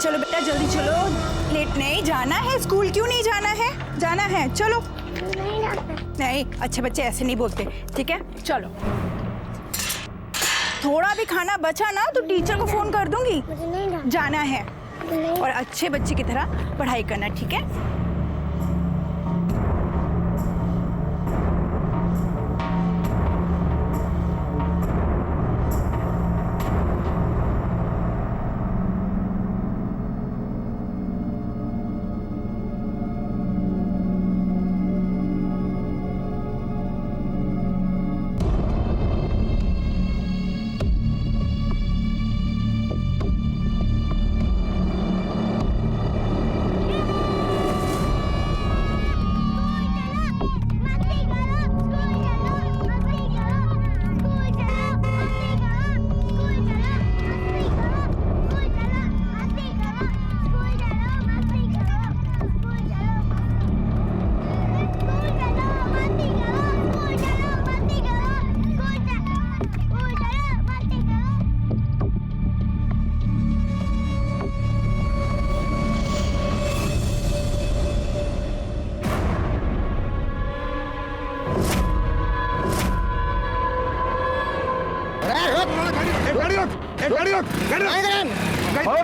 चलो बेटा जल्दी चलो, लेट नहीं जाना है स्कूल। क्यों नहीं जाना है? जाना है, चलो। नहीं, अच्छे बच्चे ऐसे नहीं बोलते, ठीक है चलो। थोड़ा भी खाना बचा ना तो टीचर को फोन कर दूंगी। जाना है और अच्छे बच्चे की तरह पढ़ाई करना, ठीक है?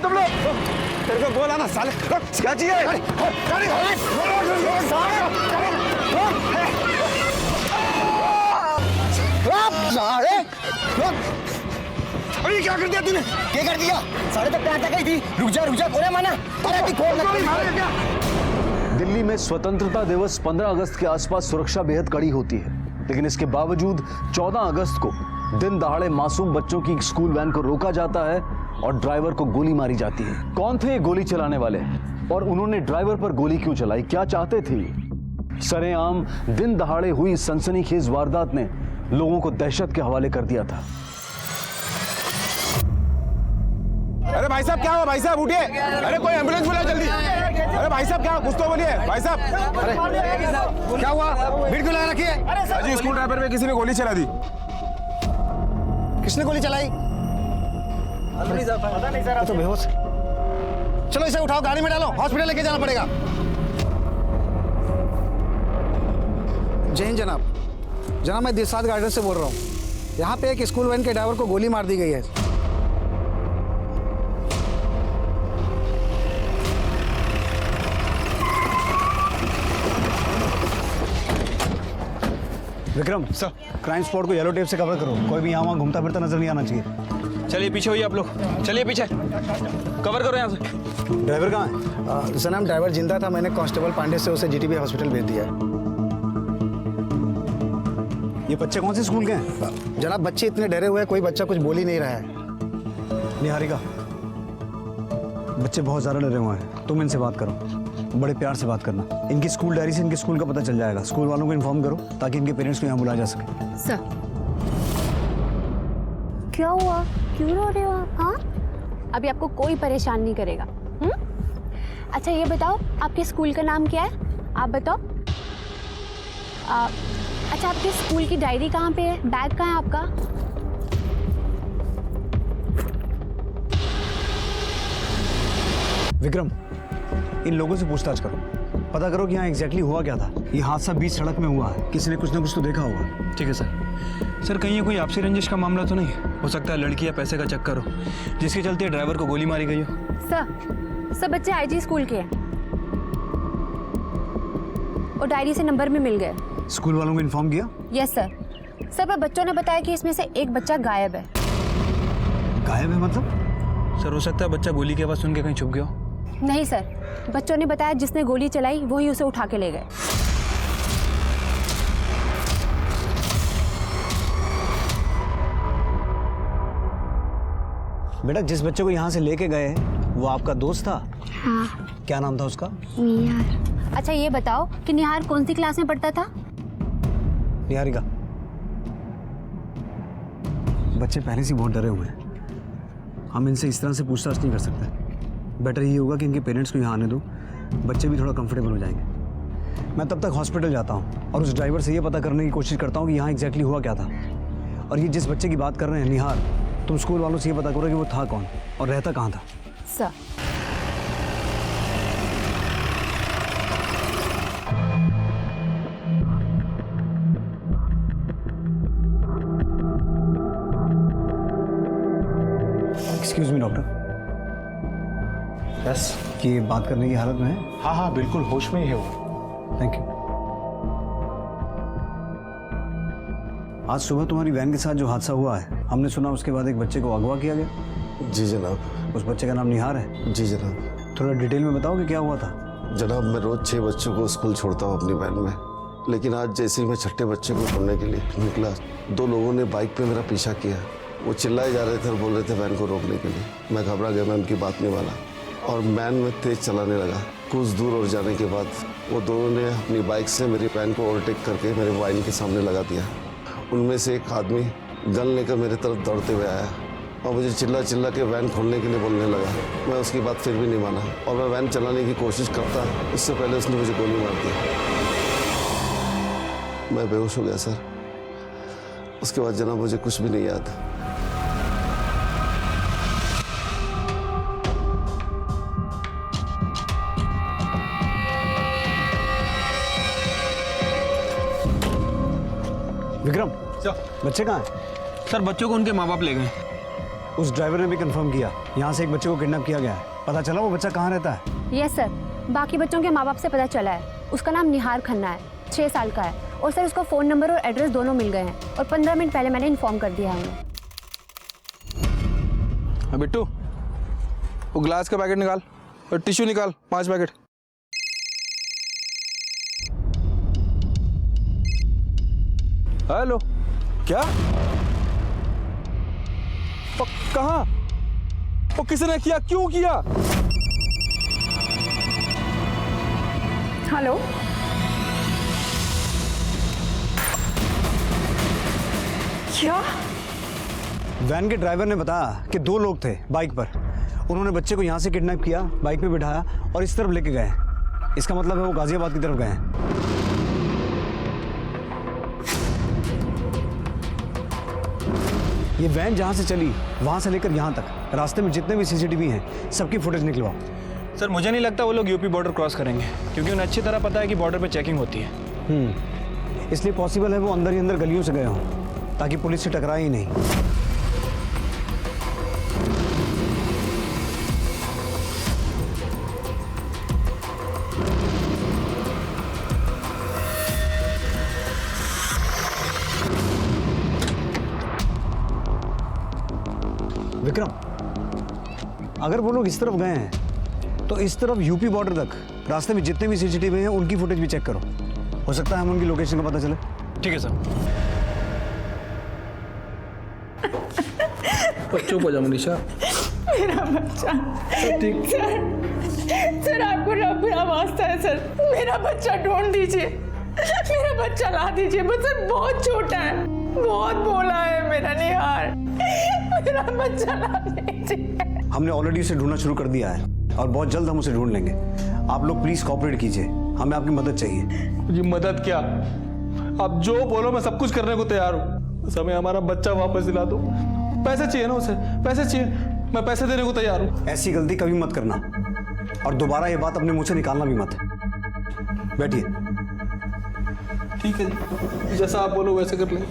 तुम लोग तेरे को बोला ना साले, क्या चाहिए? अरे क्या कर दिया तूने? क्या कर दिया? साढ़े तक प्यार तक थी। रुक जा कोने माना। अरे दिल्ली में स्वतंत्रता दिवस 15 अगस्त के आसपास सुरक्षा बेहद कड़ी होती है, लेकिन इसके बावजूद 14 अगस्त को दिन दहाड़े मासूम बच्चों की स्कूल वैन को रोका जाता है और ड्राइवर को गोली मारी जाती है। कौन थे ये गोली चलाने वाले और उन्होंने ड्राइवर पर गोली क्यों चलाई? क्या चाहते थे? सरेआम दिन दहाड़े हुई सनसनीखेज वारदात ने लोगों को दहशत के हवाले कर दिया था। अरे भाई साहब क्या हुआ? भाई साहब उठिए। अरे कोई एम्बुलेंस बुलाओ जल्दी। अरे भाई साहब क्या, कुछ तो बोलिए भाई साहब। अरे क्या हुआ? भीड़ क्यों लगा रखी है? अजी स्कूल ड्राइवर पे किसी ने गोली चला दी। किसने गोली चलाई? पता नहीं सर, तो बेहोश। चलो इसे उठाओ, गाड़ी में डालो, हॉस्पिटल लेके जाना पड़ेगा। जय हिंद जनाब। मैं दिलसाद गार्डन से बोल रहा हूँ। यहाँ पे एक स्कूल वैन के ड्राइवर को गोली मार दी गई है। विक्रम सर, क्राइम स्पॉट को येलो टेप से कवर करो। कोई भी यहाँ वहाँ घूमता फिरता नजर नहीं आना चाहिए। चलिए पीछे होइए आप लोग, चलिए पीछे कवर करो यहाँ से। ड्राइवर कहाँ है? जनाब ड्राइवर जिंदा था, मैंने कांस्टेबल पांडे से उसे जीटीबी हॉस्पिटल भेज दिया है। ये बच्चे कौन से स्कूल के हैं? जनाब बच्चे इतने डरे हुए हैं, कोई बच्चा कुछ बोल ही नहीं रहा है। निहारिका, बच्चे बहुत ज़्यादा डरे हुए हैं, तुम इनसे बात करो, बड़े प्यार से बात करना। इनकी स्कूल डायरी से इनके स्कूल का पता चल जाएगा। स्कूल वालों को इन्फॉर्म करो ताकि इनके पेरेंट्स को यहाँ बुलाया जा सके। सर क्या हुआ? क्यों रो रहे हो आप? हाँ, अभी आपको कोई परेशान नहीं करेगा। अच्छा ये बताओ, आपके स्कूल का नाम क्या है? आप बताओ। अच्छा आपके स्कूल की डायरी कहाँ पे है? बैग कहाँ है आपका? विक्रम, इन लोगों से पूछताछ करो, पता करो कि यहाँ एग्जैक्टली हुआ क्या था। ये हादसा बीच सड़क में हुआ है, किसी ने कुछ ना कुछ तो देखा होगा। ठीक है सर। सर कहीं ये कोई आपसी रंजिश का मामला तो नहीं हो सकता? लड़की या पैसे का चक्कर हो जिसके चलते ड्राइवर को गोली मारी गई हो। सर सब बच्चे आईजी स्कूल के हैं और डायरी से नंबर भी मिल गए। स्कूल वालों को इन्फॉर्म किया? Yes sir. सर पर बच्चों ने बताया कि इसमें से एक बच्चा गायब है। गायब है मतलब? सर हो सकता है बच्चा गोली की आवाज़ सुन के कहीं छुप गया हो। नहीं सर, बच्चों ने बताया जिसने गोली चलाई वही उसे उठा के ले गए। बेटा जिस बच्चे को यहाँ से लेके गए वो आपका दोस्त था? हाँ। क्या नाम था उसका? निहार। अच्छा ये बताओ कि निहार कौन सी क्लास में पढ़ता था? निहारिका, बच्चे पहले से बहुत डरे हुए हैं, हम इनसे इस तरह से पूछताछ नहीं कर सकते। बेटर ये होगा कि इनके पेरेंट्स को यहाँ आने दो, बच्चे भी थोड़ा कंफर्टेबल हो जाएंगे। मैं तब तक हॉस्पिटल जाता हूँ और उस ड्राइवर से ये पता करने की कोशिश करता हूँ कि यहाँ एग्जैक्टली हुआ क्या था। और ये जिस बच्चे की बात कर रहे हैं निहार, तुम स्कूल वालों से ये पता करो कि वो था कौन और रहता कहाँ था। Sir excuse me doctor, yes. कि बात करने की हालत में है? हाँ हाँ बिल्कुल होश में ही है वो। Thank you. आज सुबह तुम्हारी वैन के साथ जो हादसा हुआ है, हमने सुना उसके बाद एक बच्चे को अगवा किया गया। जी जनाब। उस बच्चे का नाम निहार है। जी जनाब। थोड़ा डिटेल में बताओ कि क्या हुआ था। जनाब मैं रोज 6 बच्चों को स्कूल छोड़ता हूँ अपनी वैन में, लेकिन आज जैसे ही मैं छठे बच्चे को छोड़ने के लिए निकला, 2 लोगों ने बाइक पे मेरा पीछा किया। वो चिल्लाए जा रहे थे और बोल रहे थे वैन को रोकने के लिए। मैं घबरा गया, मैं उनकी बात नहीं माना और वैन में तेज चलाने लगा। कुछ दूर और जाने के बाद वो दोनों ने अपनी बाइक से मेरी वैन को ओवरटेक करके मेरे वैन के सामने लगा दिया। उनमें से एक आदमी गन लेकर मेरे तरफ दौड़ते हुए आया और मुझे चिल्ला चिल्ला के वैन खोलने के लिए बोलने लगा। मैं उसकी बात फिर भी नहीं माना और मैं वैन चलाने की कोशिश करता, इससे पहले उसने मुझे गोली मार दी। मैं बेहोश हो गया सर। उसके बाद जनाब मुझे कुछ भी नहीं याद। विक्रम, बच्चे कहाँ हैं? सर बच्चों को उनके माँ बाप ले गए। उस ड्राइवर ने भी कंफर्म किया यहाँ से एक बच्चे को किडनैप किया गया है। पता चला वो बच्चा कहाँ रहता है? यस सर, बाकी बच्चों के माँ बाप से पता चला है। उसका नाम निहार खन्ना है, 6 साल का है और सर उसका फ़ोन नंबर और एड्रेस दोनों मिल गए हैं और 15 मिनट पहले मैंने इन्फॉर्म कर दिया है उन्हें। बिट्टू, वो ग्लास का पैकेट निकाल और टिश्यू निकाल, 5 पैकेट। हेलो, क्या? कहाँ? वो किसने किया, क्यों किया? हेलो, क्या? वैन के ड्राइवर ने बताया कि 2 लोग थे बाइक पर। उन्होंने बच्चे को यहाँ से किडनैप किया, बाइक पे बिठाया और इस तरफ लेके गए। इसका मतलब है वो गाजियाबाद की तरफ गए हैं। ये वैन जहाँ से चली वहाँ से लेकर यहाँ तक रास्ते में जितने भी सीसीटीवी हैं सबकी फुटेज निकलवाओ। सर मुझे नहीं लगता वो लोग यूपी बॉर्डर क्रॉस करेंगे, क्योंकि उन्हें अच्छी तरह पता है कि बॉर्डर पे चेकिंग होती है। इसलिए पॉसिबल है वो अंदर ही अंदर गलियों से गए हों ताकि पुलिस से टकराए ही नहीं। विक्रम, अगर वो लोग इस तरफ गए हैं तो इस तरफ यूपी बॉर्डर तक रास्ते में जितने भी सीसीटीवी हैं उनकी फुटेज भी चेक करो। हो सकता है हम उनकी लोकेशन का पता चले। ठीक है सर। चुप हो जाओ मनीषा। मेरा बच्चा ठीक। सर आपको रब का वास्ता है सर, मेरा बच्चा ढूंढ दीजिए, मेरा बच्चा ला दीजिए। बस सर बहुत छोटा है, बहुत भोला है मेरा निहार, मेरा बच्चा ला दीजिए। हमने ऑलरेडी उसे ढूंढना शुरू कर दिया है और बहुत जल्द हम उसे ढूंढ लेंगे। आप लोग प्लीज कोऑपरेट कीजिए, हमें आपकी मदद चाहिए। जी मदद क्या? आप जो बोलो मैं सब कुछ करने को तैयार हूँ, बस हमें हमारा बच्चा वापस दिला दो। पैसे चाहिए ना उसे, पैसे चाहिए, मैं पैसे देने को तैयार हूँ। ऐसी गलती कभी मत करना और दोबारा ये बात अपने मुंह से निकालना भी मत। बैठिए। ठीक है जी, जैसा आप बोलो वैसे कर लेंगे।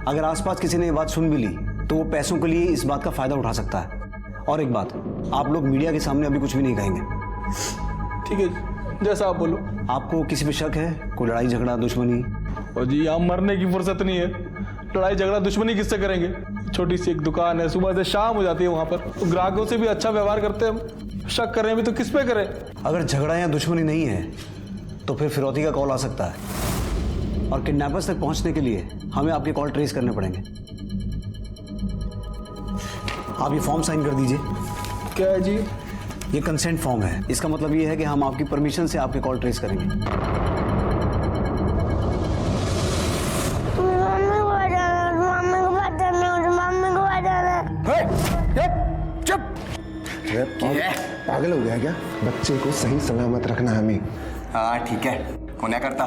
अगर आसपास किसी ने ये बात सुन भी ली तो वो पैसों के लिए इस बात का फायदा उठा सकता है। और एक बात, आप लोग मीडिया के सामने अभी कुछ भी नहीं कहेंगे। ठीक है जी, जैसा आप बोलो। आपको किसी पे शक है? कोई लड़ाई झगड़ा दुश्मनी? और जी यहाँ मरने की फुर्सत नहीं है, लड़ाई झगड़ा दुश्मनी किससे करेंगे? छोटी सी एक दुकान है, सुबह से शाम हो जाती है वहाँ पर, तो ग्राहकों से भी अच्छा व्यवहार करते हैं हम। शक करें भी तो किस पे करें? अगर झगड़ा या दुश्मनी नहीं है तो फिर फिरौती का कॉल आ सकता है और किडनैपर्स तक पहुंचने के लिए हमें आपके कॉल ट्रेस करने पड़ेंगे। आप ये फॉर्म साइन कर दीजिए। क्या है जी? ये कंसेंट फॉर्म है। इसका मतलब ये है कि हम आपकी परमिशन से आपके कॉल ट्रेस करेंगे। पागल हो गया क्या? बच्चे को सही सलामत रखना हमें। हाँ ठीक है, कोना करता,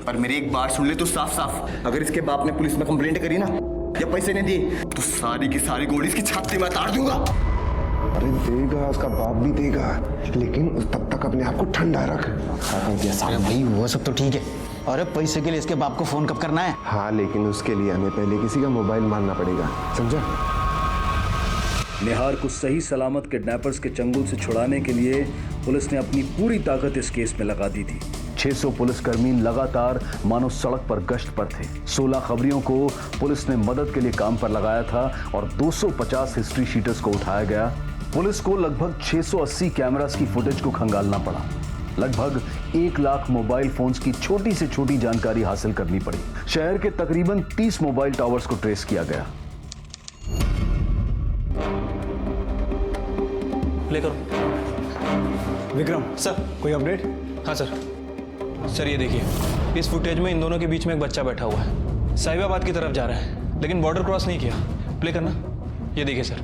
पर मेरी एक बात सुन ले तू साफ साफ। अगर इसके बाप ने पुलिस में कंप्लेंट करी ना या पैसे नहीं दिए तो सारी की सारी गोली इसकी छाती में ताड़ दूंगा। अरे देगा, उसका बाप भी देगा, लेकिन तब तक अपने आप को ठंडा रख। अरे भाई वो सब तो ठीक है, अरे पैसे के लिए इसके बाप को फोन कब करना है? हाँ लेकिन उसके लिए हमें पहले किसी का मोबाइल मारना पड़ेगा, समझा? निहार को सही सलामत किडनैपर्स के चंगुल से छुड़ाने के लिए पुलिस ने अपनी पूरी ताकत इस केस में लगा दी थी। 600 पुलिसकर्मी लगातार मानो सड़क पर गश्त पर थे। 16 खबरियों को पुलिस ने मदद के लिए काम पर लगाया था और 250 हिस्ट्री शीटर्स को उठाया गया। पुलिस को लगभग 680 कैमरास की फुटेज को खंगालना पड़ा। लगभग 1 लाख मोबाइल फोन्स की छोटी से छोटी जानकारी हासिल करनी पड़ी। शहर के तकरीबन 30 मोबाइल टावर्स को ट्रेस किया गया। प्ले करो। विक्रम सर। कोई अपडेट? हाँ सर। सर ये देखिए, इस फुटेज में इन दोनों के बीच में एक बच्चा बैठा हुआ है, साहिबाबाद की तरफ जा रहा है, लेकिन बॉर्डर क्रॉस नहीं किया। प्ले करना। ये देखिए सर,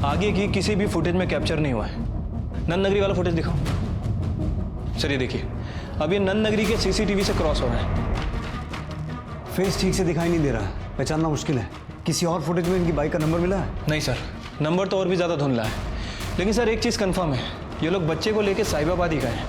आगे की किसी भी फुटेज में कैप्चर नहीं हुआ है। नंद नगरी वाला फुटेज दिखाओ। सर ये देखिए, अब ये नंद नगरी के सीसीटीवी से क्रॉस हो रहा है। फेस ठीक से दिखाई नहीं दे रहा, पहचानना मुश्किल है। किसी और फुटेज में इनकी बाइक का नंबर मिला है? नहीं सर, नंबर तो और भी ज़्यादा धुंधला है। लेकिन सर एक चीज़ कंफर्म है, ये लोग बच्चे को लेकर साहिबाबाद ही गए हैं।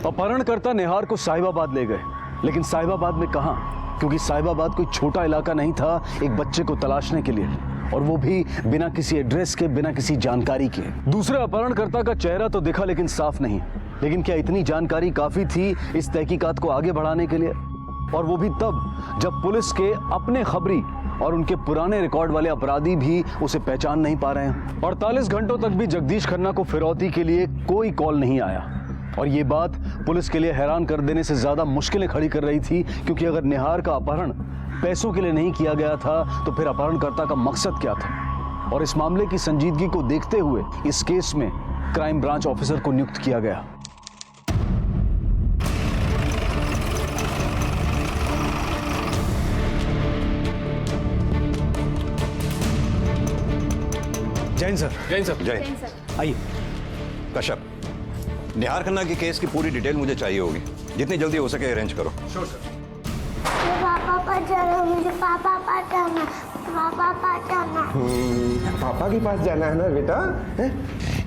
अपहरणकर्ता निहार को साहिबाबाद ले गए, लेकिन साहिबाबाद में कहां? क्योंकि साहिबाबाद कोई छोटा इलाका नहीं था एक बच्चे को तलाशने के लिए, और वो भी बिना किसी एड्रेस के, बिना किसी जानकारी के। दूसरे अपहरणकर्ता का चेहरा तो दिखा लेकिन साफ नहीं। लेकिन क्या इतनी जानकारी काफी थी इस तहकीकात को आगे बढ़ाने के लिए? और वो भी तब जब पुलिस के अपने खबरी और उनके पुराने रिकॉर्ड वाले अपराधी भी उसे पहचान नहीं पा रहे हैं। 48 घंटों तक भी जगदीश खन्ना को फिरौती के लिए कोई कॉल नहीं आया। और ये बात पुलिस के लिए हैरान कर देने से ज्यादा मुश्किलें खड़ी कर रही थी, क्योंकि अगर निहार का अपहरण पैसों के लिए नहीं किया गया था तो फिर अपहरणकर्ता का मकसद क्या था? और इस मामले की संजीदगी को देखते हुए इस केस में क्राइम ब्रांच ऑफिसर को नियुक्त किया गया। जैन सर। जैन सर। जय। आइए। कश्यप, निहार खन्ना की केस की पूरी डिटेल मुझे चाहिए होगी। जितनी जल्दी हो सके अरेंज करो। Sure sir. पापा पास जाना, मुझे पापा पास जाना, पापा पास जाना। पापा के पास जाना है ना बेटा? है?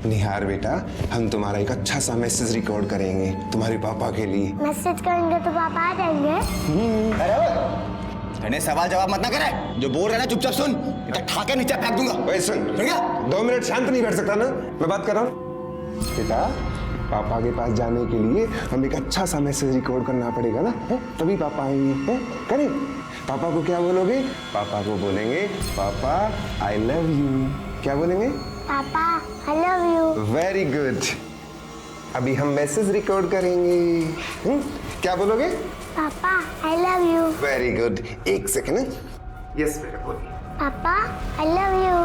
निहार बेटा, हम तुम्हारा एक अच्छा सा मैसेज रिकॉर्ड करेंगे तुम्हारे पापा के लिए। मैसेज करेंगे तो पापा आ जाएंगे? अरे सवाल जवाब मत ना करे, जो बोल रहे ना चुपचाप सुन, ठाके नीचे फेंक दूंगा। ओए सुन, 2 मिनट शांत नहीं बैठ सकता ना? मैं बात कर रहा हूँ। बेटा, पापा के पास जाने के लिए हम एक अच्छा सा मैसेज रिकॉर्ड करना पड़ेगा ना, है? तभी पापा आएंगे। है? करें? पापा को क्या बोलोगे? पापा को बोलेंगे, पापा आई लव यू। क्या बोलेंगे? पापा I love you. Very good. अभी हम मैसेज रिकॉर्ड करेंगे। क्या बोलोगे? पापा I love you. Very good. 1 second. Yes बेटा बोलिए। पापा आई लव यू।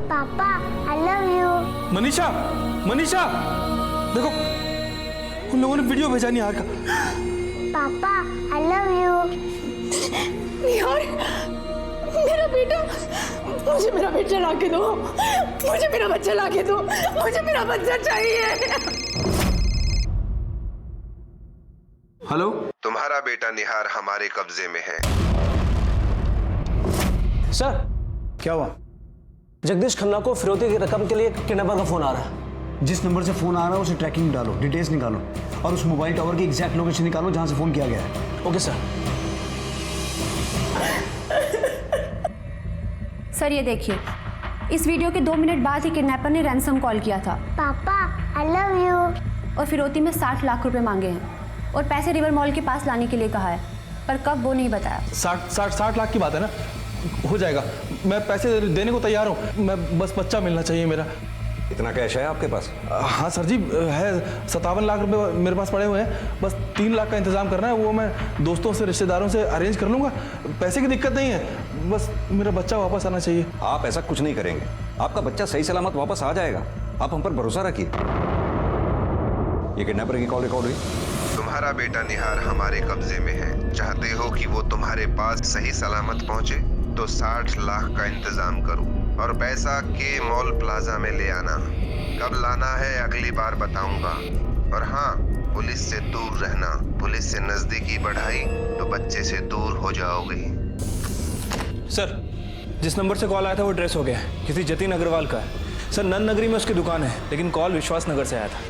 पापा I love you. Manisha, Manisha, देखो उन लोगों ने वीडियो भेजा निहार का। पापा आई लव यू। निहार, मेरा बेटा, मुझे मेरा बेटा लाके दो, मुझे मेरा बच्चा लाके दो, मुझे मेरा बच्चा चाहिए। हेलो, तुम्हारा बेटा निहार हमारे कब्जे में है। सर, क्या हुआ? जगदीश खन्ना को फिरौती की रकम के लिए किडनैपर का फोन आ रहा है। जिस नंबर से फोन आ रहा है उसे ट्रैकिंग में डालो, डिटेल्स निकालो और उस मोबाइल टावर की एग्जैक्ट लोकेशन निकालो जहां से फोन किया गया है। Okay sir. सर ये देखिए, इस वीडियो के 2 मिनट बाद ही किडनैपर ने रैंसम कॉल किया था। पापा आई लव यू। और फिरौती में 60 लाख रुपए मांगे हैं और पैसे रिवर मॉल के पास लाने के लिए कहा है, पर कब वो नहीं बताया। 60 लाख की बात है ना, हो जाएगा। मैं पैसे देने को तैयार हूँ, मैं बस बच्चा मिलना चाहिए मेरा। इतना कैश है आपके पास? हाँ सर जी है, 57 लाख रुपए मेरे पास पड़े हुए हैं। बस 3 लाख का इंतजाम करना है, वो मैं दोस्तों से, रिश्तेदारों से अरेंज कर लूँगा। पैसे की दिक्कत नहीं है, बस मेरा बच्चा वापस आना चाहिए। आप ऐसा कुछ नहीं करेंगे, आपका बच्चा सही सलामत वापस आ जाएगा। आप हम पर भरोसा रखिए। ये किडनैपर की कॉल रिकॉर्ड हुई। तुम्हारा बेटा निहार हमारे कब्जे में है। चाहते हो कि वो तुम्हारे पास सही सलामत पहुंचे तो 60 लाख का इंतजाम करो और पैसा के मॉल प्लाजा में ले आना। कब लाना है अगली बार बताऊंगा। और हाँ, पुलिस से दूर रहना। पुलिस से नजदीकी बढ़ाई तो बच्चे से दूर हो जाओगे। सर, जिस नंबर से कॉल आया था वो ट्रेस हो गया है, किसी जतिन अग्रवाल का है। सर नंद नगरी में उसकी दुकान है, लेकिन कॉल विश्वास नगर से आया था।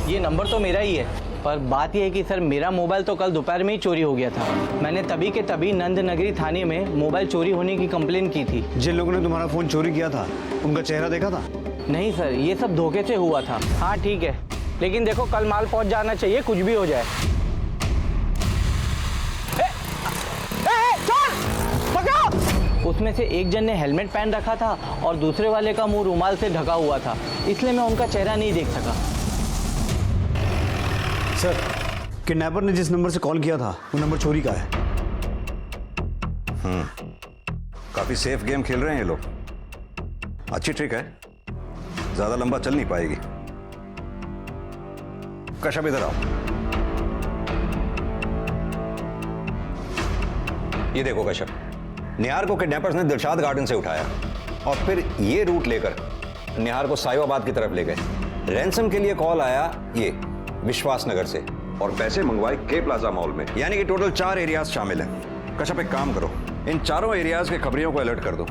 ये नंबर तो मेरा ही है, पर बात यह है कि सर मेरा मोबाइल तो कल दोपहर में ही चोरी हो गया था। मैंने तभी के तभी नंद नगरी थाने में मोबाइल चोरी होने की कंप्लेन की थी। जिन लोगों ने तुम्हारा फ़ोन चोरी किया था उनका चेहरा देखा था? नहीं सर, ये सब धोखे से हुआ था। हाँ ठीक है, लेकिन देखो कल माल पहुंच जाना चाहिए, कुछ भी हो जाए। उसमें से एक जन ने हेलमेट पहन रखा था और दूसरे वाले का मुंह रुमाल से ढका हुआ था, इसलिए मैं उनका चेहरा नहीं देख सका। सर, किडनैपर ने जिस नंबर से कॉल किया था वो नंबर चोरी का है। काफी सेफ गेम खेल रहे हैं ये लोग। अच्छी ट्रिक है, ज्यादा लंबा चल नहीं पाएगी। कश्यप इधर आओ। ये देखो कश्यप, निहार को किडनैपर्स ने दिलशाद गार्डन से उठाया और फिर ये रूट लेकर निहार को साहिबाबाद की तरफ ले गए। रैंसम के लिए कॉल आया ये विश्वास नगर से और पैसे मंगवाए के प्लाजा मॉल में। यानी कि टोटल 4 एरियाज शामिल हैं। कश्यप एक काम करो, इन चारों एरियाज के खबरियों को अलर्ट कर दो।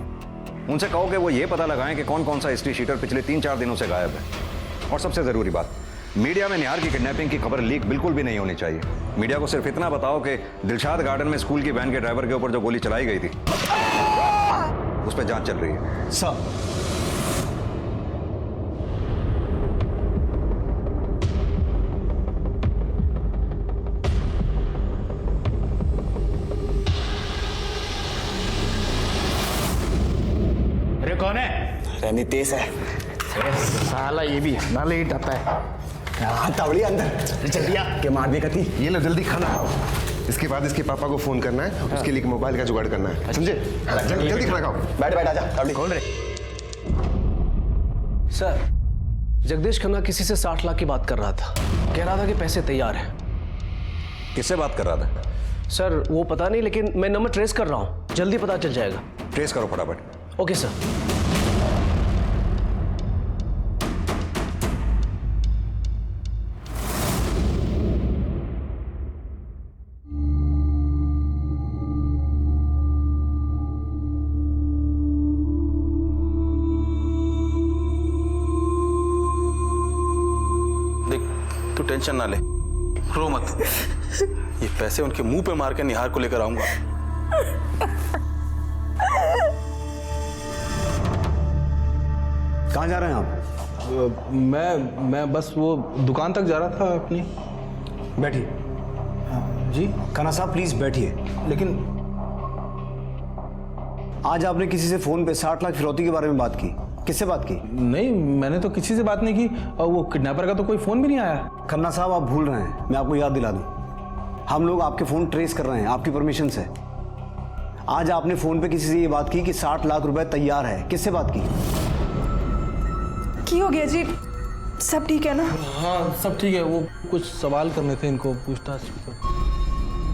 उनसे कहो कि वो ये पता लगाएं कि कौन कौन सा हिस्ट्री शीटर पिछले 3-4 दिनों से गायब है। और सबसे जरूरी बात, मीडिया में निहार की किडनैपिंग की खबर लीक बिल्कुल भी नहीं होनी चाहिए। मीडिया को सिर्फ इतना बताओ कि दिलशाद गार्डन में स्कूल की वैन के ड्राइवर के ऊपर जो गोली चलाई गई थी उस पर जांच चल रही है। सर, अरे कौन है? रहनी तेज है। साला ये भी ना लेट आता है। तावड़ी अंदर जल्दी आ के मार दी कती। ये लो जल्दी खाना खाओ। इसके बाद इसके पापा को फोन करना है, उसके लिए मोबाइल का जुगाड़ करना है, समझे? जल्दी खाना खाओ। बैठ बैठ आजा। तावड़ी कौन रे? सर, जगदीश खन्ना किसी से 60 लाख की बात कर रहा था। कह रहा था कि पैसे तैयार हैं। किससे बात कर रहा था? सर वो पता नहीं, लेकिन मैं नंबर ट्रेस कर रहा हूँ, जल्दी पता चल जाएगा। ट्रेस करो फटाफट। Okay sir. तू टेंशन ना ले, रो मत। ये पैसे उनके मुंह पे मार के निहार को लेकर आऊंगा। कहाँ जा रहे हैं आप? मैं बस वो दुकान तक जा रहा था अपनी। बैठिए। जी खन्ना साहब प्लीज बैठिए। लेकिन आज आपने किसी से फोन पे 60 लाख फिरौती के बारे में बात की, किससे बात की? नहीं, मैंने तो किसी से बात नहीं की और वो किडनैपर का तो कोई फोन भी नहीं आया। खन्ना साहब आप भूल रहे हैं, मैं आपको याद दिला दूं, हम लोग आपके फोन ट्रेस कर रहे हैं आपकी परमिशन से। आज आपने फोन पे किसी से ये बात की कि 60 लाख रुपए तैयार है, किससे बात की? हो गया जी, सब ठीक है ना? हाँ सब ठीक है। वो कुछ सवाल करने थे इनको, पूछताछ।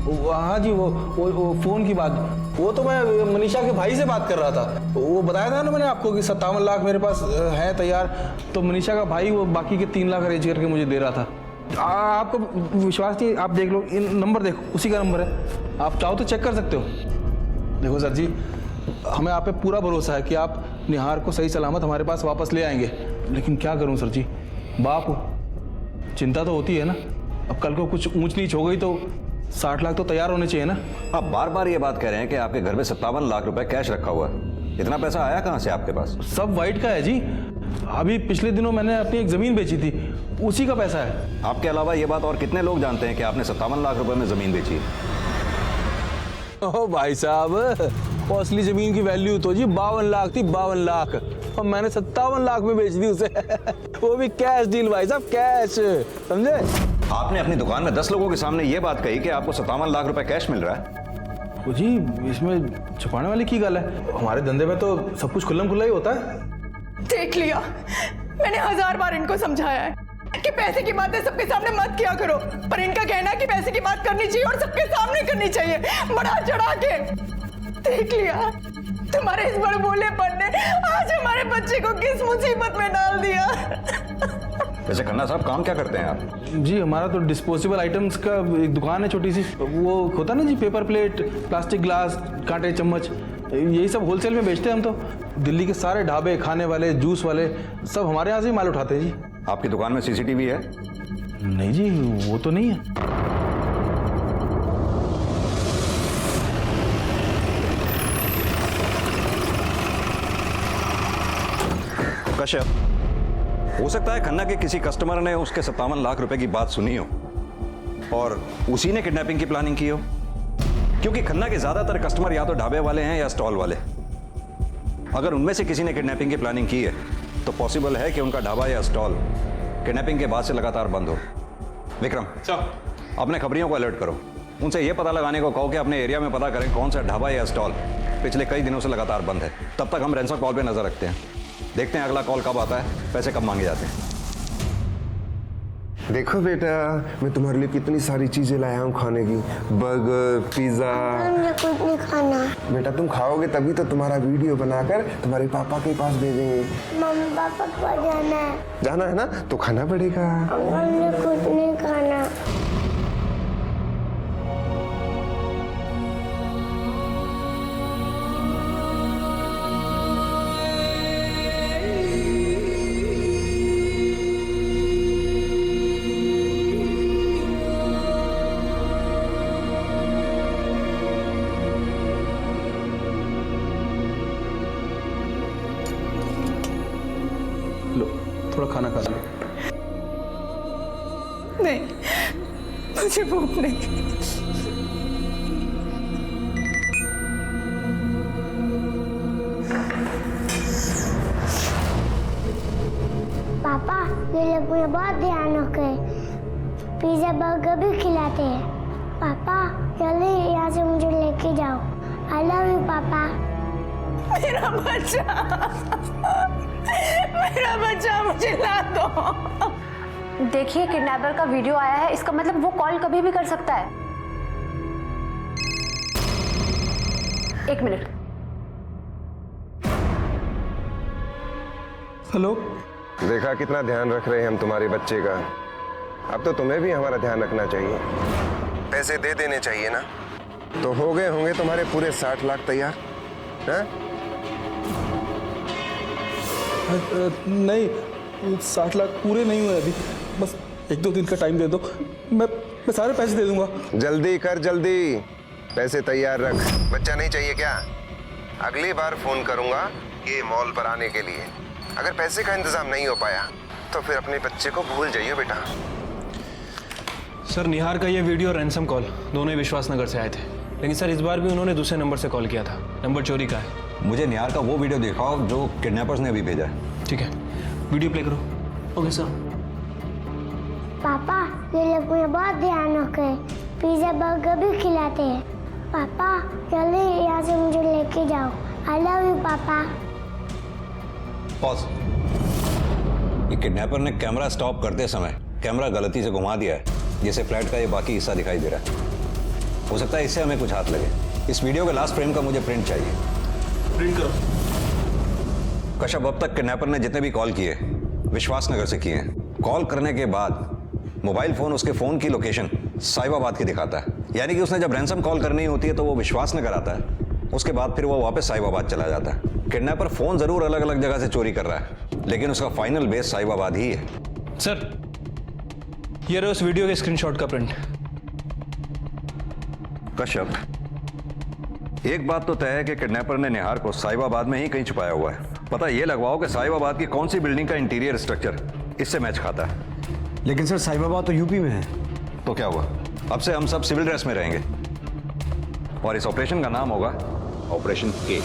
हाँ जी, वो फोन की बात, वो तो मैं मनीषा के भाई से बात कर रहा था। वो बताया था ना मैंने आपको कि 57 लाख मेरे पास है तैयार, तो मनीषा का भाई वो बाकी के 3 लाख अरेंज करके मुझे दे रहा था। आपको विश्वास नहीं, आप देख लो, इन नंबर देखो, उसी का नंबर है। आप चाहो तो चेक कर सकते हो। देखो सर जी, हमें आप पे पूरा भरोसा है कि आप निहार को सही सलामत हमारे पास वापस ले आएंगे, लेकिन क्या करूं सर जी, बाप हो, चिंता तो होती है ना। अब कल को कुछ ऊंच नीच हो गई तो 60 लाख तो तैयार होने चाहिए ना। आप बार बार ये बात कह रहे हैं कि आपके घर में 57 लाख रुपए कैश रखा हुआ है। इतना पैसा आया कहाँ से आपके पास? सब वाइट का है जी। अभी पिछले दिनों मैंने अपनी एक जमीन बेची थी, उसी का पैसा है। आपके अलावा ये बात और कितने लोग जानते हैं कि आपने 57 लाख रुपए में जमीन बेची है? ओ भाई साहब, असली जमीन की वैल्यू तो जी 52 लाख थी, 52 लाख, और मैंने 57 लाख में बेच दी उसे। वो भी कैश डील भाई साहब, कैश, समझे? आपने अपनी दुकान में 10 लोगों के सामने ये बात कही कि आपको 57 लाख रुपए कैश मिल रहा है। जी इसमें छुपाने वाली की गल है, हमारे धंधे में तो सब कुछ खुल्लम खुल्ला ही होता है। देख लिया, मैंने 1000 बार इनको समझाया है कि पैसे की बातें सबके सामने मत किया करो, पर इनका कहना है कि पैसे की बात करनी चाहिए और सबके सामने करनी चाहिए, बढ़ा चढ़ा के। देख लिया, तुम्हारे इस बड़े बोलेपन ने आज हमारे बच्चे को किस मुसीबत में डाल दिया। वैसे खन्ना साहब काम क्या करते हैं आप? जी हमारा तो डिस्पोजेबल आइटम्स का एक दुकान है छोटी सी, वो होता ना जी, पेपर प्लेट, प्लास्टिक ग्लास, कांटे, चम्मच, यही सब होलसेल में बेचते हैं हम तो। दिल्ली के सारे ढाबे, खाने वाले, जूस वाले सब हमारे यहाँ से ही माल उठाते हैं जी। आपकी दुकान में सीसीटीवी है? नहीं जी, वो तो नहीं है। कश्यप, हो सकता है खन्ना के किसी कस्टमर ने उसके 57 लाख रुपए की बात सुनी हो और उसी ने किडनैपिंग की प्लानिंग की हो, क्योंकि खन्ना के ज्यादातर कस्टमर या तो ढाबे वाले हैं या स्टॉल वाले। अगर उनमें से किसी ने किडनैपिंग की प्लानिंग की है तो पॉसिबल है कि उनका ढाबा या स्टॉल किडनैपिंग के बाद से लगातार बंद हो। विक्रम, अपने खबरियों को अलर्ट करो, उनसे यह पता लगाने को कहो कि अपने एरिया में पता करें कौन सा ढाबा या स्टॉल पिछले कई दिनों से लगातार बंद है। तब तक हम रैंसम कॉल पे नजर रखते हैं, देखते हैं अगला कॉल कब आता है, पैसे कब मांगे जाते हैं। देखो बेटा, मैं तुम्हारे लिए कितनी सारी चीजें लाया हूँ खाने की, बर्गर, पिज्जा। मुझे कुछ नहीं खाना। बेटा तुम खाओगे तभी तो तुम्हारा वीडियो बनाकर तुम्हारे पापा के पास भेजेंगे। मम्मी पापा के पास जाना है। जाना है ना, तो खाना पड़ेगा। मुझे कुछ नहीं खाना। थोड़ा खाना खा लो। नहीं, मुझे भूख नहीं। पापा, ये लोग मुझे बहुत ध्यान रखे, पिज्जा बर्गर भी खिलाते हैं। पापा जल्दी यहाँ से मुझे लेके जाओ। आई लव यू पापा। मेरा बच्चा मुझे ला दो। देखिए, किडनैपर का वीडियो आया है, इसका मतलब वो कॉल कभी भी कर सकता है। 1 मिनट। हेलो। देखा कितना ध्यान रख रहे हैं हम तुम्हारे बच्चे का। अब तो तुम्हें भी हमारा ध्यान रखना चाहिए, पैसे दे देने चाहिए ना। तो हो गए होंगे तुम्हारे पूरे 60 लाख तैयार है? नहीं, 60 लाख पूरे नहीं हुए अभी, बस 1-2 दिन का टाइम दे दो, मैं सारे पैसे दे दूंगा। जल्दी कर, जल्दी पैसे तैयार रख। बच्चा नहीं चाहिए क्या? अगली बार फोन करूंगा ये मॉल पर आने के लिए। अगर पैसे का इंतजाम नहीं हो पाया तो फिर अपने बच्चे को भूल जाइए बेटा। सर, निहार का ये वीडियो और रैंसम कॉल दोनों ही विश्वासनगर से आए थे, लेकिन सर इस बार भी उन्होंने दूसरे नंबर से कॉल किया था। नंबर चोरी का है। मुझे निहार का वो वीडियो दिखाओ जो किडनैपर्स ने अभी भेजा है। ठीक है, वीडियो प्ले करो। Okay sir. पापा, ये लोग मुझे बहुत ध्यान रखे, पिज्जा बर्गर भी खिलाते हैं। पापा जल्दी यहाँ से मुझे लेके जाओ। आई लव यू पापा। पॉज। ये किडनैपर ने कैमरा स्टॉप करते समय कैमरा गलती से घुमा दिया है, जिससे फ्लैट का ये बाकी हिस्सा दिखाई दे रहा है। हो सकता है इससे हमें कुछ हाथ लगे। इस वीडियो के लास्ट फ्रेम का मुझे प्रिंट चाहिए। प्रिंट करो। कश्यप, अब तक किडनैपर ने जितने भी कॉल किए विश्वासनगर से किए हैं। कॉल करने के बाद मोबाइल फोन उसके फोन की लोकेशन साहिबाबाद की दिखाता है, यानी कि उसने जब रैंसम कॉल करनी होती है तो वो विश्वासनगर आता है, उसके बाद फिर वो वापस साहिबाबाद चला जाता है। किडनैपर फोन जरूर अलग अलग जगह से चोरी कर रहा है, लेकिन उसका फाइनल बेस साहिबाबाद ही है। सर, ये रहा उस वीडियो के स्क्रीनशॉट का प्रिंट। कश्यप, एक बात तो तय है कि किडनैपर ने निहार को साहिबाबाद में ही कहीं छुपाया हुआ है। पता ये लगवाओ कि साहिबाबाद की कौन सी बिल्डिंग का इंटीरियर स्ट्रक्चर इससे मैच खाता है। लेकिन सर, साहिबाबाद तो यूपी में है। तो क्या हुआ, अब से हम सब सिविल ड्रेस में रहेंगे और इस ऑपरेशन का नाम होगा ऑपरेशन के।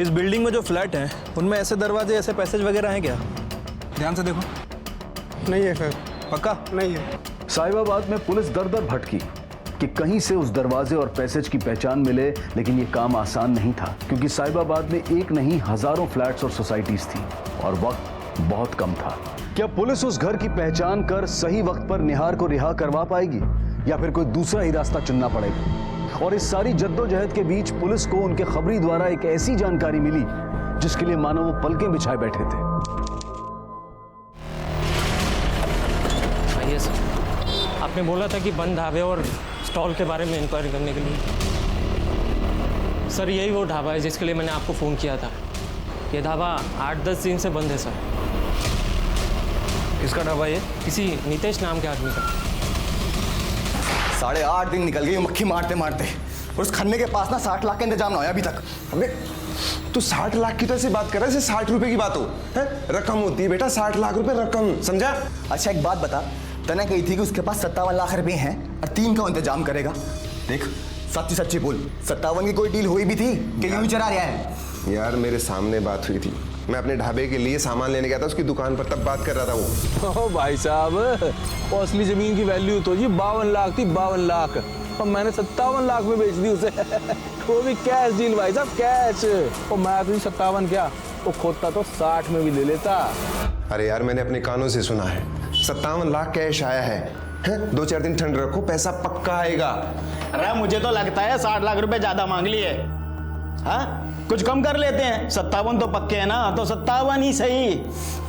इस बिल्डिंग में जो फ्लैट हैं उनमें ऐसे दरवाजे, ऐसे पैसेज वगैरह हैं क्या? ध्यान से देखो। नहीं है सर। पक्का? नहीं है। साहिबाबाद में पुलिस दर दर भटकी कि कहीं से उस दरवाजे और पैसेज की पहचान मिले, लेकिन ये काम आसान नहीं था, क्योंकि साहिबाबाद में एक नहीं हजारों फ्लैट्स और सोसाइटीज थी और वक्त बहुत कम था। क्या पुलिस उस घर की पहचान कर सही वक्त पर निहार को रिहा करवा पाएगी या फिर कोई दूसरा ही रास्ता चुनना पड़ेगा? और इस सारी जद्दोजहद के बीच पुलिस को उनके खबरी द्वारा एक ऐसी जानकारी मिली जिसके लिए मानो वो पलकें बिछाए बैठे थे। आइए सर, आपने बोला था कि बंद ढाबे और स्टॉल के बारे में इंक्वायरी करने के लिए। सर, यही वो ढाबा है जिसके लिए मैंने आपको फ़ोन किया था। ये ढाबा 8-10 दिन से बंद है सर। किसका ढाबा ये? किसी नितेश नाम के आदमी का। 8.5 दिन निकल गई मक्खी मारते मारते, और उस खन्ने के पास ना 60 लाख का इंतजाम ना होया अभी तक। अबे तू 60 लाख की तो ऐसे बात कर रहा है जैसे 60 रुपए की बात हो, है? रकम होती है बेटा, 60 लाख रुपए रकम, समझा? अच्छा एक बात बता, तने कही थी कि उसके पास 57 लाख रुपए हैं और 3 का इंतजाम करेगा। देख सच्ची सच्ची बोल, 57 की कोई डील हुई भी थी कि यूं ही चला रहा है? यार मेरे सामने बात हुई थी, मैं अपने ढाबे के लिए सामान लेने गया था उसकी दुकान पर, तब बात कर रहा था वो। ओ भाई साहब, असली जमीन की वैल्यू तो जी 52 लाख थी, 52 लाख, और मैंने 57 लाख में बेच दी उसे। वो भी कैश डील भाई साहब, कैश। और मैं तो 57 क्या, वो खोदता तो 60 में भी ले लेता। अरे यार मैंने अपने कानों से सुना है 57 लाख कैश आया है, 2-4 दिन ठंड रखो, पैसा पक्का आएगा। अरे मुझे तो लगता है 60 लाख रुपए ज्यादा मांग लिए। हाँ कुछ कम कर लेते हैं, 57 तो पक्के है ना, तो 57 ही सही।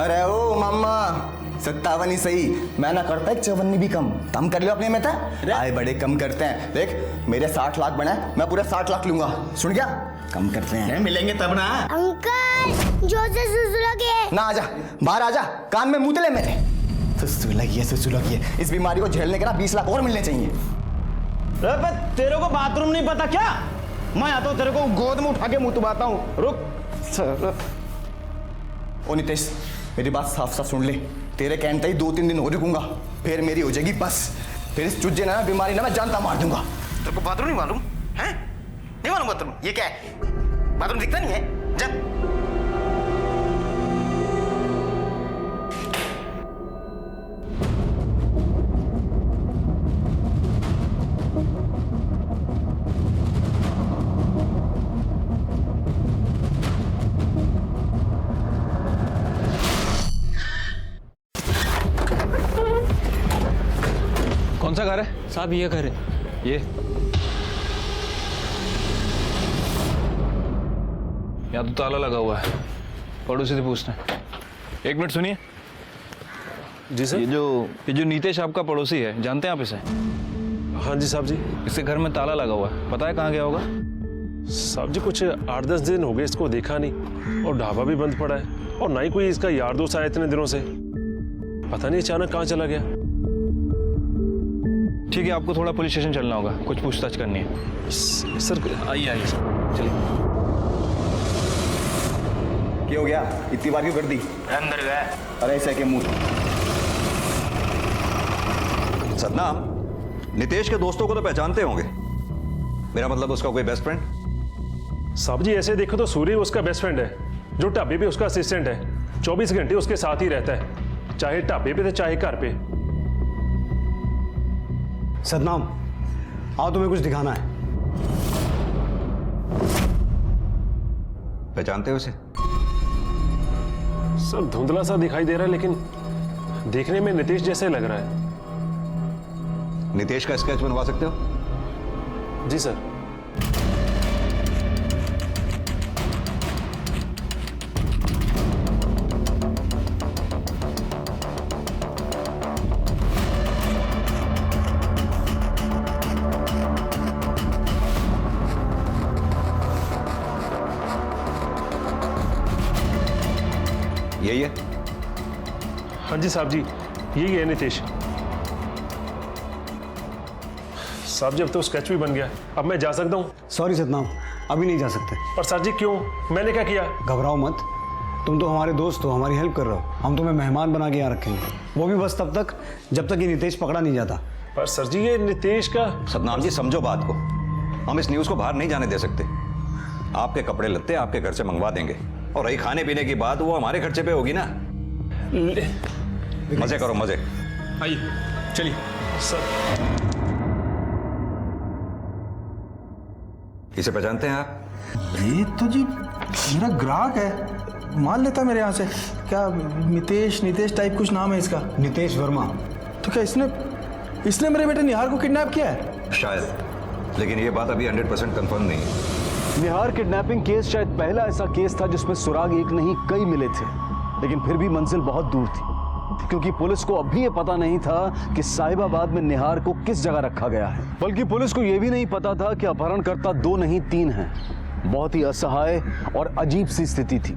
अरे ओ मामा 57 ही सही, मैं ना करता 54 भी कम कर लो अपने में था। आए बड़े कम करते हैं, देख मेरे 60 लाख बना है, मैं पूरा 60 लाख लूंगा, सुन गया? कम करते हैं, मिलेंगे तब ना। अंकल जो से सुसुलगे ना आजा, बाहर आजा, कान में मुंह ले मेरे। सुसुलगी है, इस बीमारी को झेलने के ना 20 लाख और मिलने चाहिए। तेरे को बाथरूम नहीं पता क्या? मैं आता हूँ तेरे को गोद में उठा के मुंह तुबाता हूँ, रुक। ओ नितेश मेरी बात साफ साफ सुन ले, तेरे कहते ही 2-3 दिन हो रुकूंगा, फिर मेरी हो जाएगी बस। फिर इस चुज्जे ना बीमारी ना मैं जानता मार दूंगा। तेरे को बाथरूम नहीं मालूम है? नहीं मालूम बाथरूम ये क्या है? बाथरूम दिखता नहीं है? जा। कौन सा घर है साहब? ये घर है। ये यहाँ तो ताला लगा हुआ है, पड़ोसी से पूछना है। 1 मिनट सुनिए। जी सर। ये जो नीतेश आपका पड़ोसी है, जानते हैं आप इसे? हाँ जी साहब जी। इसके घर में ताला लगा हुआ है, पता है कहाँ गया होगा? साहब जी कुछ 8-10 दिन हो गए इसको देखा नहीं, और ढाबा भी बंद पड़ा है, और ना ही कोई इसका यार दोस्त आया इतने दिनों से, पता नहीं अचानक कहाँ चला गया। ठीक है, आपको थोड़ा पुलिस स्टेशन चलना होगा, कुछ पूछताछ करनी है। सर आइए चलिए। क्या हो गया, इतनी बार क्यों कर दी? अंदर गया। अरे ऐसे के मुंह। सदनाम, नितेश के दोस्तों को तो पहचानते होंगे, मेरा मतलब उसका कोई बेस्ट फ्रेंड? साहब जी ऐसे देखो तो सूर्य उसका बेस्ट फ्रेंड है, जो ढाबे पे उसका असिस्टेंट है, 24 घंटे उसके साथ ही रहता है, चाहे ढाबे पे तो चाहे घर पे। सदनाम आओ, तुम्हें कुछ दिखाना है। पहचानते हो उसे? सब धुंधला सा दिखाई दे रहा है, लेकिन देखने में नितेश जैसे लग रहा है। नितेश का स्केच बनवा सकते हो? जी सर। यही है? हाँ जी साहब जी, यही है नितेश। साहब जी अब तो स्केच भी बन गया, अब मैं जा सकता हूँ? सॉरी सतनाम, अभी नहीं जा सकते। पर सर जी क्यों, मैंने क्या किया? घबराओ मत, तुम तो हमारे दोस्त हो, हमारी हेल्प कर रहे हो, हम तुम्हें मेहमान बना के यहाँ रखेंगे, वो भी बस तब तक जब तक ये नितेश पकड़ा नहीं जाता। पर सर जी ये नितेश का। सतनाम जी समझो बात को, हम इस न्यूज़ को बाहर नहीं जाने दे सकते। आपके कपड़े लत्ते आपके घर से मंगवा देंगे, और रही खाने पीने की बात, वो हमारे खर्चे पे होगी ना। मजे करो मजे। आइए चलिए। सर इसे पहचानते हैं आप? ये तो जी मेरा ग्राहक है, मान लेता मेरे यहाँ से। क्या नितेश टाइप कुछ नाम है इसका? नितेश वर्मा। तो क्या इसने मेरे बेटे निहार को किडनैप किया है? शायद, लेकिन ये बात अभी 100% कंफर्म नहीं है। निहार किडनैपिंग केस शायद पहला ऐसा केस था जिसमें सुराग एक नहीं कई मिले थे, लेकिन फिर भी मंजिल बहुत दूर थी, क्योंकि पुलिस को अभी ये पता नहीं था कि साहिबाबाद में निहार को किस जगह रखा गया है। बल्कि पुलिस को यह भी नहीं पता था कि अपहरणकर्ता 2 नहीं 3 हैं। बहुत ही असहाय और अजीब सी स्थिति थी।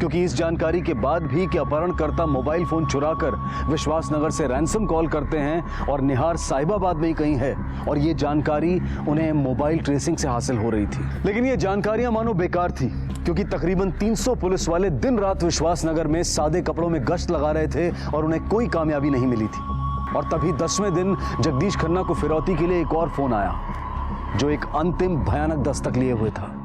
क्योंकि इस जानकारी के बाद भी कि अपहरणकर्ता मोबाइल फोन चुराकर विश्वासनगर से रैंसम कॉल करते हैं और निहार साहिबाबाद में ही कहीं है, और ये जानकारी उन्हें मोबाइल ट्रेसिंग से हासिल हो रही थी। लेकिन ये जानकारियां मानो बेकार थी, क्योंकि तकरीबन 300 पुलिस वाले दिन रात विश्वासनगर में सादे कपड़ों में गश्त लगा रहे थे और उन्हें कोई कामयाबी नहीं मिली थी। और तभी 10वें दिन जगदीश खन्ना को फिरौती के लिए एक और फोन आया, जो एक अंतिम भयानक दस्तक लिए हुए था।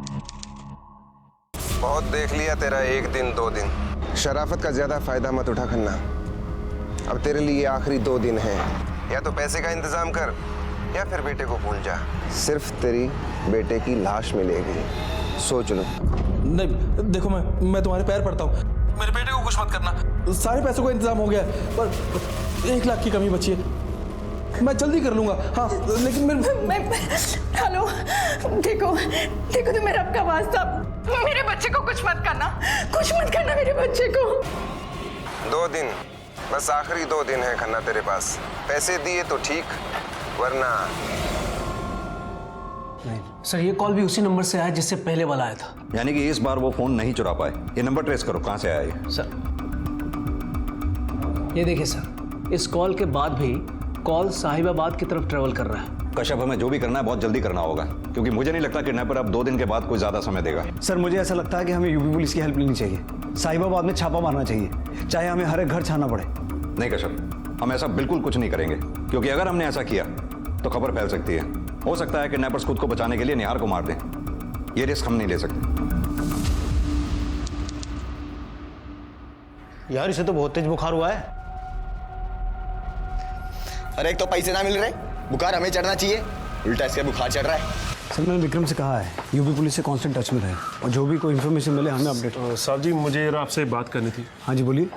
बहुत देख लिया तेरा 1 दिन 2 दिन। शराफत का ज्यादा फायदा मत उठा खन्ना। अब तेरे लिए आखिरी 2 दिन हैं। या तो पैसे का इंतजाम कर या फिर बेटे को भूल जा। सिर्फ तेरी बेटे की लाश मिलेगी, सोच लो। नहीं देखो, मैं तुम्हारे पैर पड़ता हूँ, मेरे बेटे को कुछ मत करना। सारे पैसों का इंतजाम हो गया है, पर 1 लाख की कमी बची है। मैं जल्दी कर लूंगा। हाँ लेकिन हेलो, देखो तो मेरा आपका वास्ता, मेरे बच्चे को कुछ मत करना मेरे बच्चे को। 2 दिन, बस आखिरी 2 दिन है खन्ना तेरे पास। पैसे दिए तो ठीक, वरना सर ये कॉल भी उसी नंबर से आया जिससे पहले वाला आया था। यानी कि इस बार वो फोन नहीं चुरा पाए। ये नंबर ट्रेस करो, कहां से आया ये? सर ये देखिए सर, इस कॉल के बाद भी कॉल साहिबाबाद की तरफ ट्रेवल कर रहा है। कश्यप, हमें जो भी करना है बहुत जल्दी करना होगा, क्योंकि मुझे नहीं लगता किडनैपर अब 2 दिन के बाद कोई ज्यादा समय देगा। सर मुझे ऐसा लगता है कि हमें यूपी पुलिस की हेल्प लेनी चाहिए। साहिबाबाद में छापा मारना चाहिए, चाहे हमें हर एक घर छाना पड़े। नहीं कश्यप, हम ऐसा बिल्कुल कुछ नहीं करेंगे, क्योंकि अगर हमने ऐसा किया तो खबर फैल सकती है। हो सकता है किडनैपर्स खुद को बचाने के लिए निहार को मार दें। ये रिस्क हम नहीं ले सकते। यार इसे तो बहुत तेज बुखार हुआ है। अरे एक तो पैसे ना मिल रहे, बुखार हमें चढ़ना चाहिए, उल्टा इसका बुखार चढ़ रहा है। सर मैंने विक्रम से कहा है यूपी पुलिस से कांस्टेंट टच में रहे, और जो भी कोई इन्फॉर्मेशन मिले हमें अपडेट। साहब जी, मुझे जरा आपसे बात करनी थी। हाँ जी बोलिए।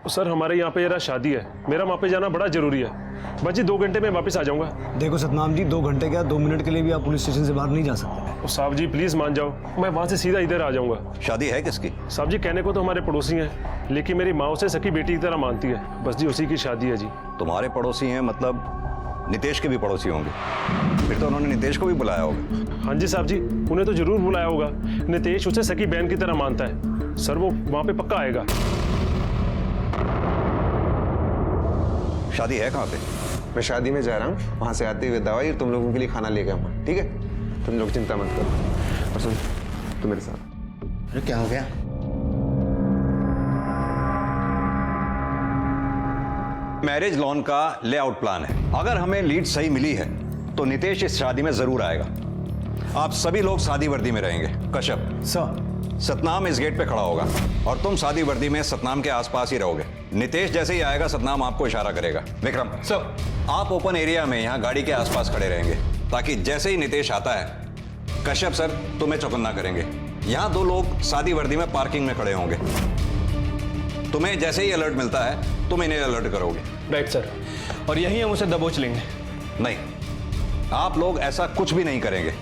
सर हमारे यहाँ पे जरा शादी है, मेरा वहाँ पे जाना बड़ा जरूरी है। बस जी 2 घंटे में वापस आ जाऊँगा। देखो सतनाम जी, 2 घंटे क्या 2 मिनट के लिए भी आप पुलिस स्टेशन से बाहर नहीं जा सकते। साहब जी प्लीज मान जाओ, मैं वहाँ से सीधा इधर आ जाऊँगा। शादी है किसकी? साहब जी कहने को तो हमारे पड़ोसी हैं, लेकिन मेरी माँ उसे सकी बेटी की तरह मानती है। बस जी उसी की शादी है जी। तुम्हारे पड़ोसी हैं मतलब नितेश के भी पड़ोसी होंगे? फिर तो उन्होंने नितेश को भी बुलाया होगा। हाँ जी साहब जी, उन्हें तो जरूर बुलाया होगा। नितेश उसे सकी बहन की तरह मानता है। सर वो वहाँ पे पक्का आएगा। शादी है कहाँ पे? मैं शादी में जा रहा हूँ, वहाँ से आते हुए दवाई और तुम लोगों के लिए खाना लेके आऊँगा, ठीक है? तुम लोग चिंता मत करो। और सुन, तू मेरे साथ। अरे क्या हो गया? मैरिज लॉन का लेआउट प्लान है। अगर हमें लीड सही मिली है तो नितेश इस शादी में जरूर आएगा। आप सभी लोग सादी वर्दी में रहेंगे। कश्यप सर, सतनाम इस गेट पे खड़ा होगा और तुम सादी वर्दी में सतनाम के आसपास ही रहोगे। नितेश जैसे ही आएगा सतनाम आपको इशारा करेगा। विक्रम सर, आप ओपन एरिया में यहाँ गाड़ी के आसपास खड़े रहेंगे, ताकि जैसे ही नितेश आता है कश्यप सर तुम्हें चौकन्ना करेंगे। यहाँ 2 लोग सादी वर्दी में पार्किंग में खड़े होंगे। तुम्हें जैसे ही अलर्ट मिलता है तुम इन्हें अलर्ट करोगे। राइट सर, और यहीं हम उसे दबोच लेंगे। नहीं, आप लोग ऐसा कुछ भी नहीं करेंगे।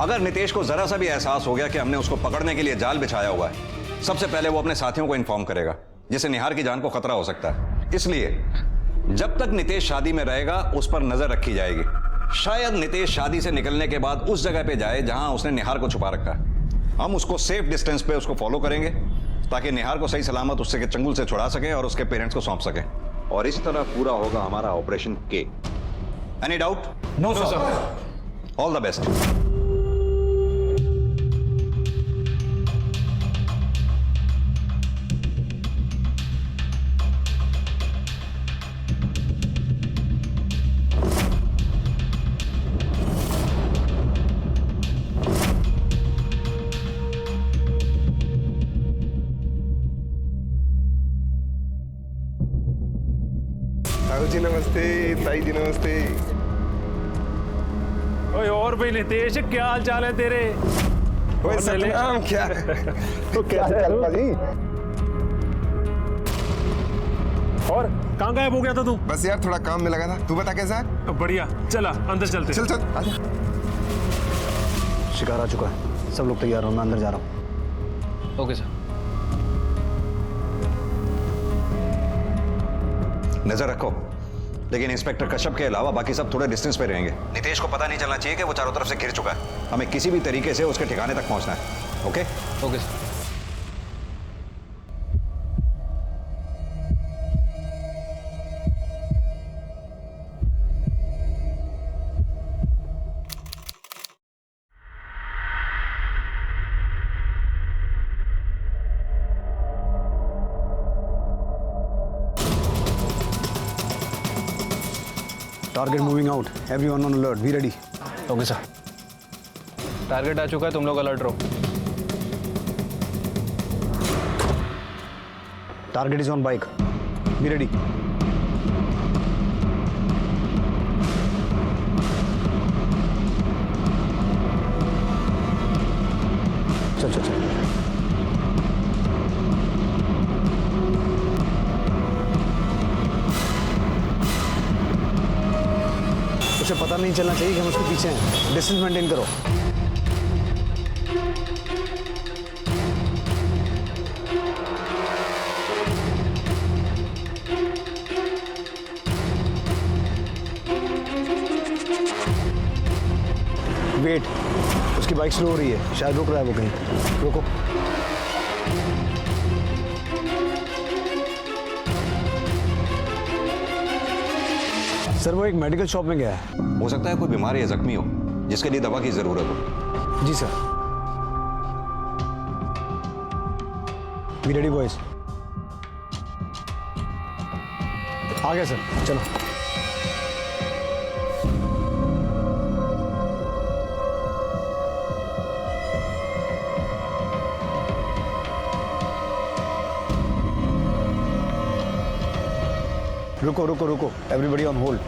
अगर नितेश को जरा सा भी एहसास हो गया कि हमने उसको पकड़ने के लिए जाल बिछाया हुआ है, सबसे पहले वो अपने साथियों को इन्फॉर्म करेगा, जिससे निहार की जान को खतरा हो सकता है। इसलिए जब तक नितेश शादी में रहेगा उस पर नजर रखी जाएगी। शायद नितेश शादी से निकलने के बाद उस जगह पे जाए जहां उसने निहार को छुपा रखा है। हम उसको सेफ डिस्टेंस पे उसको फॉलो करेंगे, ताकि निहार को सही सलामत उससे के चंगुल से छुड़ा सके और उसके पेरेंट्स को सौंप सके। और इस तरह पूरा होगा हमारा ऑपरेशन के। Any doubt? No sir. All the best. ताऊ जी नमस्ते, ताई जी नमस्ते। ओए और भाई नितेश, क्या हाल चाल है तेरे? ओए सतनाम, क्या तो क्या हाल भाई? और कहाँ गायब हो गया था तू? बस यार थोड़ा काम में लगा था। तू बता कैसा है? बढ़िया, चला अंदर चलते। चल चल आजा। शिकार आ चुका है, सब लोग तैयार हो, मैं अंदर जा रहा हूँ। Okay sir. नजर रखो, लेकिन इंस्पेक्टर कश्यप के अलावा बाकी सब थोड़े डिस्टेंस पे रहेंगे। नितेश को पता नहीं चलना चाहिए कि वो चारों तरफ से घिर चुका है। हमें किसी भी तरीके से उसके ठिकाने तक पहुंचना है। Okay? Okay sir. Target moving out, everyone on alert, be ready. Okay sir. Target आ चुका है, तुम लोग अलर्ट रहो। Target is on bike, be ready. चल चल चल। उसे पता नहीं चलना चाहिए कि हम उसके पीछे हैं। डिस्टेंस मेंटेन करो। वेट, उसकी बाइक स्लो हो रही है, शायद रुक रहा है वो कहीं। रुको। सर वो एक मेडिकल शॉप में गया है। हो सकता है कोई बीमार या जख्मी हो जिसके लिए दवा की जरूरत हो। जी सर। Be ready boys. आ गया सर, चलो। रुको रुको रुको, एवरीबॉडी ऑन होल्ड।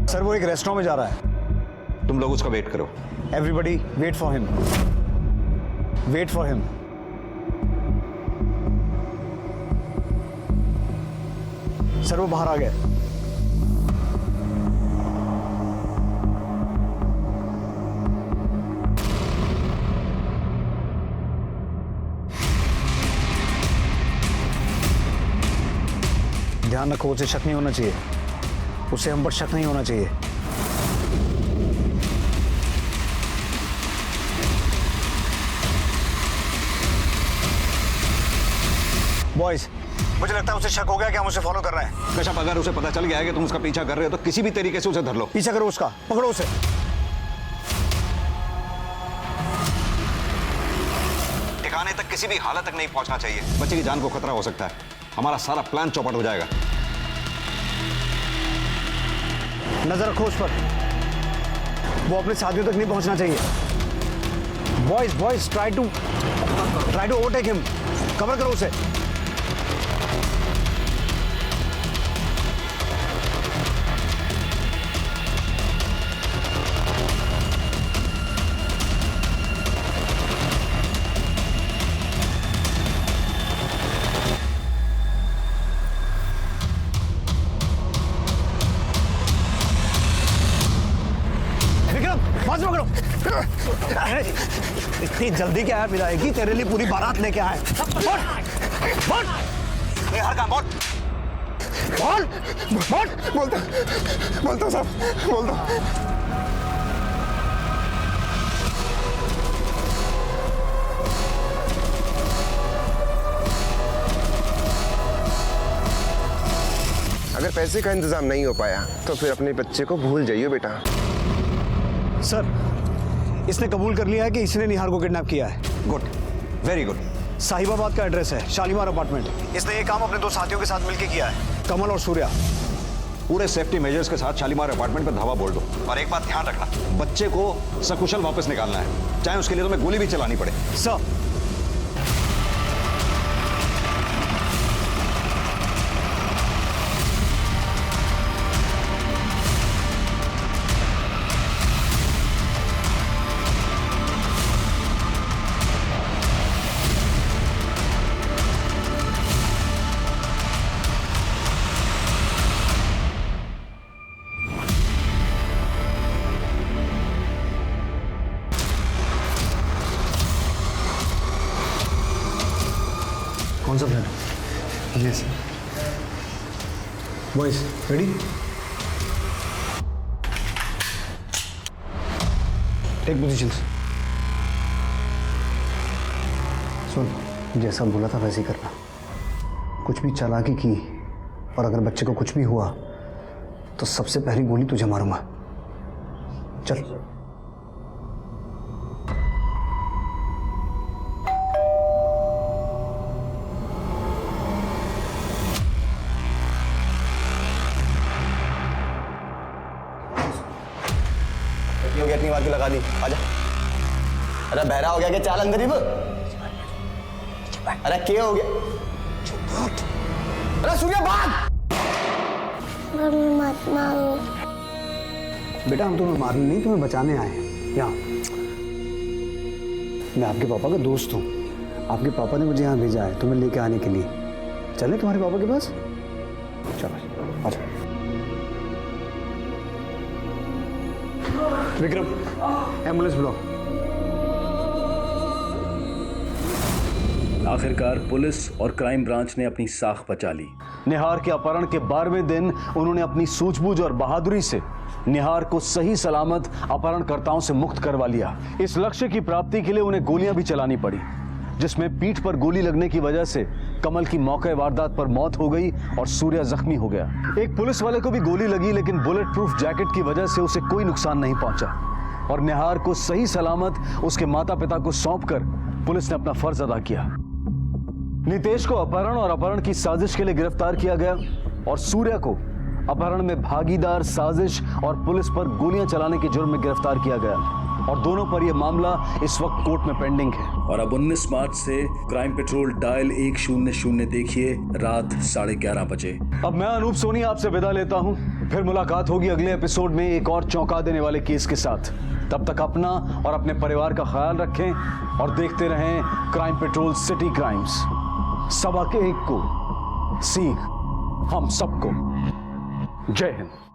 सर वो एक रेस्टोरेंट में जा रहा है। तुम लोग उसका वेट करो। Everybody wait for him, wait for him. Sir वो बाहर आ गए। ध्यान रखो, उसे शक नहीं होना चाहिए, उसे हम पर शक नहीं होना चाहिए। बॉयज, मुझे लगता है उसे शक हो गया कि हम उसे फॉलो कर रहे हैं। कश्यप, अगर उसे पता चल गया है कि तुम उसका पीछा कर रहे हो तो किसी भी तरीके से उसे धर लो। पीछा करो उसका, पकड़ो उसे। ठिकाने तक किसी भी हालत तक नहीं पहुंचना चाहिए। बच्चे की जान को खतरा हो सकता है। हमारा सारा प्लान चौपट हो जाएगा। नजर रखो उस पर, वो अपने साथियों तक नहीं पहुंचना चाहिए। Boys boys, try to overtake him. Cover करो उसे। इतनी जल्दी क्या है मिलाएगी, तेरे लिए पूरी बारात लेके आए। बोल बोल, निहार का बोल बोल बोल। बोलता साहब, बोलता। अगर पैसे का इंतजाम नहीं हो पाया तो फिर अपने बच्चे को भूल जाइए बेटा। सर, इसने कबूल कर लिया है कि इसने निहार को किडनैप किया है। Good, very good. साहिबाबाद का एड्रेस है, शालीमार अपार्टमेंट। इसने ये काम अपने दो साथियों के साथ मिलकर किया है, कमल और सूर्या। पूरे सेफ्टी मेजर्स के साथ शालीमार अपार्टमेंट पर धावा बोल दो। और एक बात ध्यान रखना, बच्चे को सकुशल वापस निकालना है, चाहे उसके लिए तुम्हें गोली भी चलानी पड़े। सर, कौन सा plan? Yes boys, ready? Take positions. सुन, जैसा बोला था वैसे ही करना। कुछ भी चालाकी की और अगर बच्चे को कुछ भी हुआ तो सबसे पहली गोली तुझे मारूंगा। चल। क्यों लगा दी? आजा। अरे बहरा हो गया क्या? चाल अंदर ही वो। अरे क्या हो गया? अरे सूर्या भाग! मम्मी मत मारो। बेटा हम तुम्हें मारने नहीं, तुम्हें बचाने आए हैं यहाँ। मैं आपके पापा का दोस्त हूँ। आपके पापा ने मुझे यहाँ भेजा है तुम्हें लेके आने के लिए। चले तुम्हारे पापा के पास? चलो अच्छा। विक्रम एम्बुलेंस बुलाओ। आखिरकार पुलिस और क्राइम ब्रांच ने अपनी साख बचा ली। निहार के अपहरण के 12वें दिन उन्होंने अपनी सूझबूझ और बहादुरी से निहार को सही सलामत अपहरणकर्ताओं से मुक्त करवा लिया। इस लक्ष्य की प्राप्ति के लिए उन्हें गोलियां भी चलानी पड़ी, जिसमें पीठ पर गोली लगने की वजह से कमल की मौके वारदात पर मौत हो गई और सूर्या जख्मी हो गया। एक पुलिस वाले को भी गोली लगी, लेकिन बुलेट प्रूफ जैकेट की वजह से उसे कोई नुकसान नहीं पहुंचा और निहार को सही सलामत उसके माता पिता को सौंपकर पुलिस ने अपना फर्ज अदा किया। नितेश को अपहरण और अपहरण की साजिश के लिए गिरफ्तार किया गया और सूर्या को अपहरण में भागीदार, साजिश और पुलिस पर गोलियां चलाने के जुर्म में गिरफ्तार किया गया और दोनों पर यह मामला इस वक्त कोर्ट में पेंडिंग है। और अब 19 मार्च से क्राइम पेट्रोल डायल 100 देखिए रात 11:30 बजे। अब मैं अनूप सोनी आपसे विदा लेता हूं। फिर मुलाकात होगी अगले एपिसोड में एक और चौंका देने वाले केस के साथ। तब तक अपना और अपने परिवार का ख्याल रखें और देखते रहें क्राइम पेट्रोल सिटी क्राइम्स। सबक एक को सीख हम सबको। जय हिंद।